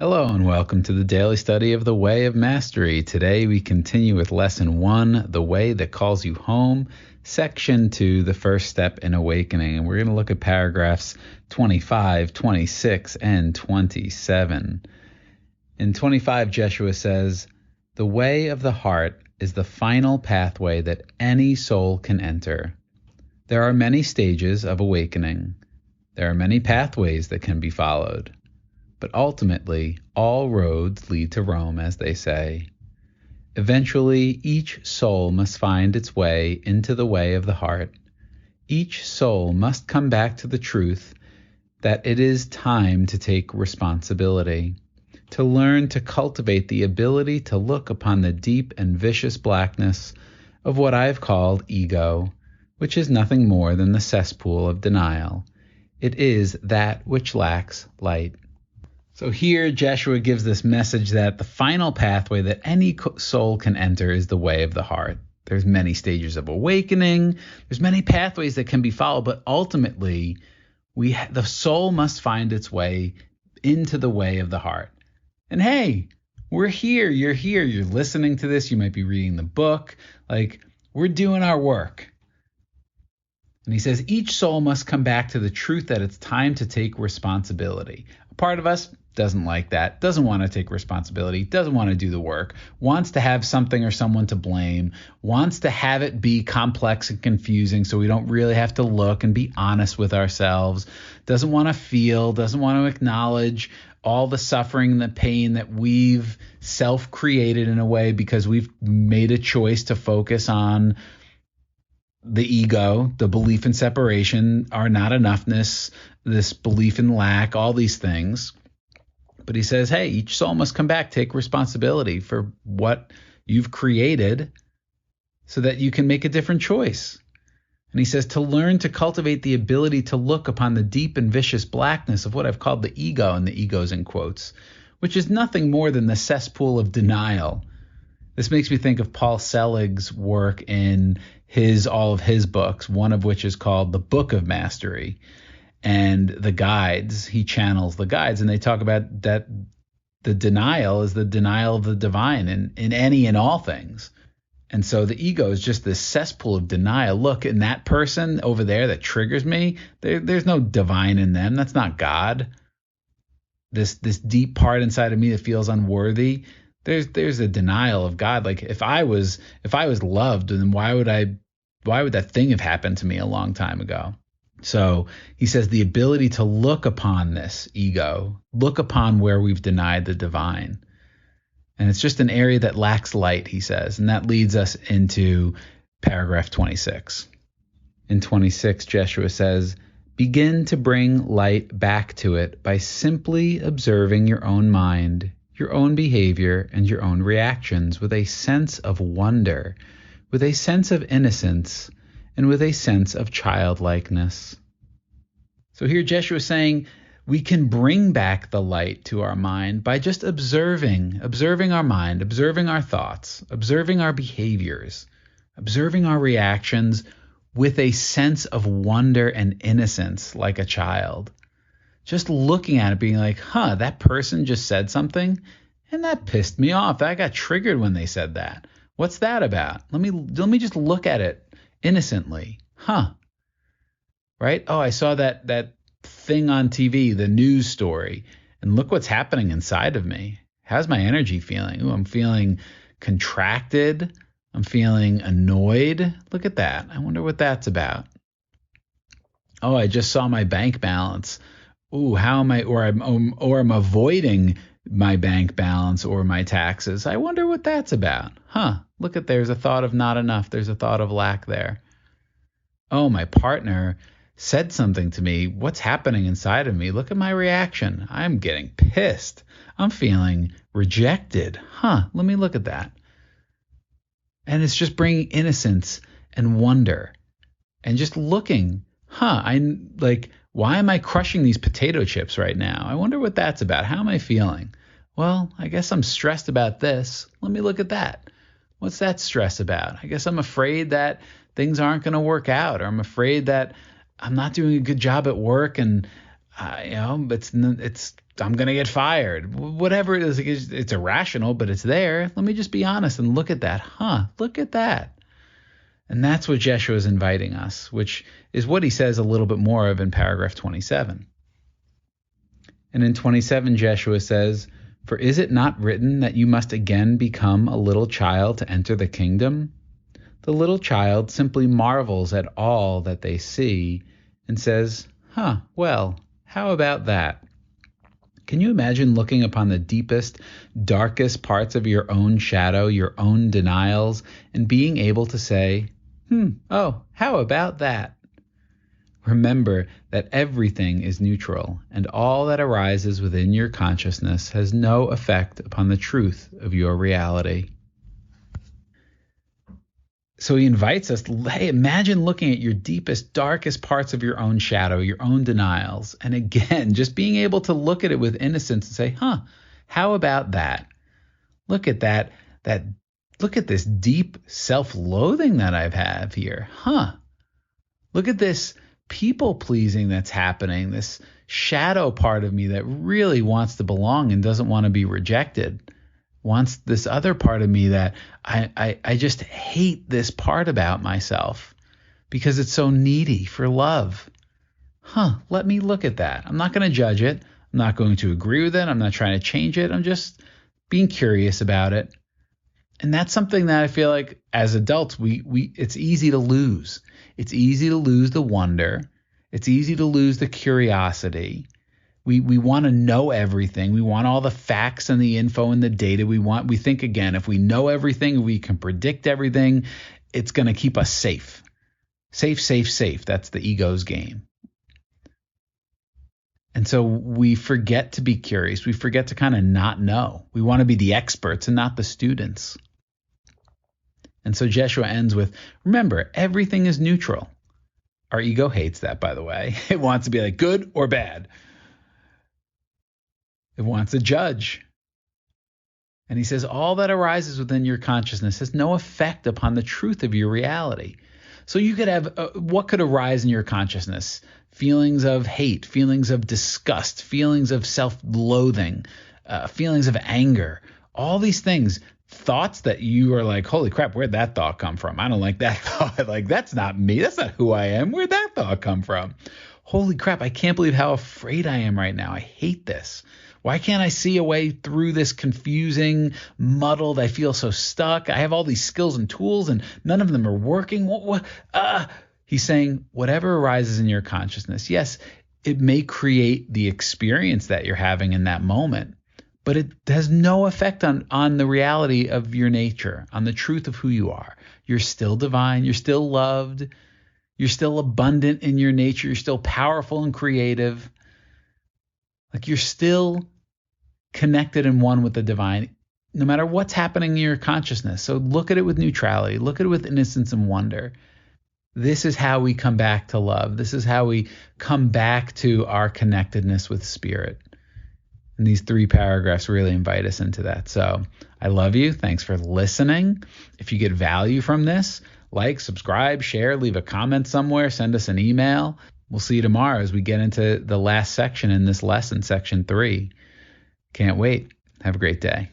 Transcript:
Hello and welcome to the daily study of the Way of Mastery. Today we continue with Lesson 1, The Way That Calls You Home, Section 2, The First Step in Awakening. And we're going to look at paragraphs 25, 26, and 27. In 25, Jeshua says, "The way of the heart is the final pathway that any soul can enter. There are many stages of awakening. There are many pathways that can be followed. But ultimately, all roads lead to Rome, as they say. Eventually, each soul must find its way into the way of the heart. Each soul must come back to the truth that it is time to take responsibility, to learn to cultivate the ability to look upon the deep and vicious blackness of what I have called ego, which is nothing more than the cesspool of denial. It is that which lacks light." So here Jeshua gives this message that the final pathway that any soul can enter is the way of the heart. There's many stages of awakening. There's many pathways that can be followed, but ultimately the soul must find its way into the way of the heart. And hey, we're here. You're here. You're listening to this. You might be reading the book. We're doing our work. And he says each soul must come back to the truth that it's time to take responsibility. A part of us doesn't like that, doesn't want to take responsibility, doesn't want to do the work, wants to have something or someone to blame, wants to have it be complex and confusing so we don't really have to look and be honest with ourselves, doesn't want to feel, doesn't want to acknowledge all the suffering and the pain that we've self-created in a way because we've made a choice to focus on the ego, the belief in separation, our not enoughness, this belief in lack, all these things. But he says, hey, each soul must come back, take responsibility for what you've created so that you can make a different choice. And he says to learn to cultivate the ability to look upon the deep and vicious blackness of what I've called the ego, and the ego's in quotes, which is nothing more than the cesspool of denial. This makes me think of Paul Selig's work in all of his books, one of which is called The Book of Mastery. And the guides, he channels the guides, and they talk about that the denial is the denial of the divine in any and all things. And so the ego is just this cesspool of denial. Look, in that person over there that triggers me, there's no divine in them. That's not God. This deep part inside of me that feels unworthy, there's a denial of God. Like if I was loved, then why would that thing have happened to me a long time ago? So he says the ability to look upon this ego, look upon where we've denied the divine. And it's just an area that lacks light, he says. And that leads us into paragraph 26. In 26, Jeshua says, "Begin to bring light back to it by simply observing your own mind, your own behavior, and your own reactions with a sense of wonder, with a sense of innocence, and with a sense of childlikeness." So here Jeshua is saying we can bring back the light to our mind by just observing our mind, observing our thoughts, observing our behaviors, observing our reactions with a sense of wonder and innocence like a child. Just looking at it, being like, that person just said something and that pissed me off. I got triggered when they said that. What's that about? Let me just look at it innocently. Right? Oh, I saw that thing on TV, the news story, and look what's happening inside of me. How's my energy feeling? Ooh, I'm feeling contracted. I'm feeling annoyed. Look at that. I wonder what that's about. Oh, I just saw my bank balance. Ooh, how am I, or I'm avoiding my bank balance or my taxes. I wonder what that's about. Look at, there's a thought of not enough. There's a thought of lack there. Oh, my partner said something to me. What's happening inside of me? Look at my reaction. I'm getting pissed. I'm feeling rejected. Let me look at that. And it's just bringing innocence and wonder and just looking, why am I crushing these potato chips right now? I wonder what that's about. How am I feeling? Well, I guess I'm stressed about this. Let me look at that. What's that stress about? I guess I'm afraid that things aren't going to work out, or I'm afraid that I'm not doing a good job at work and I'm going to get fired. Whatever it is, it's irrational, but it's there. Let me just be honest and look at that. Look at that. And that's what Jeshua is inviting us, which is what he says a little bit more of in paragraph 27. And in 27, Jeshua says, "For is it not written that you must again become a little child to enter the kingdom? The little child simply marvels at all that they see and says, well, how about that?" Can you imagine looking upon the deepest, darkest parts of your own shadow, your own denials, and being able to say, how about that? Remember that everything is neutral, and all that arises within your consciousness has no effect upon the truth of your reality. So he invites us, hey, imagine looking at your deepest, darkest parts of your own shadow, your own denials. And again, just being able to look at it with innocence and say, how about that? Look at that. Look at this deep self-loathing that I have here. Look at this people-pleasing that's happening, this shadow part of me that really wants to belong and doesn't want to be rejected. Wants this other part of me that I just hate this part about myself because it's so needy for love. Let me look at that. I'm not going to judge it. I'm not going to agree with it. I'm not trying to change it. I'm just being curious about it. And that's something that I feel like as adults, it's easy to lose. It's easy to lose the wonder. It's easy to lose the curiosity. We want to know everything. We want all the facts and the info and the data. We think, again, if we know everything, we can predict everything, it's going to keep us safe. Safe. That's the ego's game. And so we forget to be curious. We forget to kind of not know. We want to be the experts and not the students. And so Jeshua ends with, remember, everything is neutral. Our ego hates that, by the way. It wants to be like good or bad. It wants to judge. And he says, all that arises within your consciousness has no effect upon the truth of your reality. So you could have, what could arise in your consciousness? Feelings of hate, feelings of disgust, feelings of self-loathing, feelings of anger, all these things, thoughts that you are like, holy crap, where'd that thought come from? I don't like that thought. Like, that's not me. That's not who I am. Where'd that thought come from? Holy crap, I can't believe how afraid I am right now. I hate this. Why can't I see a way through this confusing, muddled, I feel so stuck. I have all these skills and tools and none of them are working. He's saying whatever arises in your consciousness, yes, it may create the experience that you're having in that moment, but it has no effect on the reality of your nature, on the truth of who you are. You're still divine. You're still loved. You're still abundant in your nature. You're still powerful and creative. Like, you're still connected and one with the divine, no matter what's happening in your consciousness. So look at it with neutrality. Look at it with innocence and wonder. This is how we come back to love. This is how we come back to our connectedness with spirit. And these 3 paragraphs really invite us into that. So I love you. Thanks for listening. If you get value from this, like, subscribe, share, leave a comment somewhere, send us an email. We'll see you tomorrow as we get into the last section in this lesson, section 3. Can't wait. Have a great day.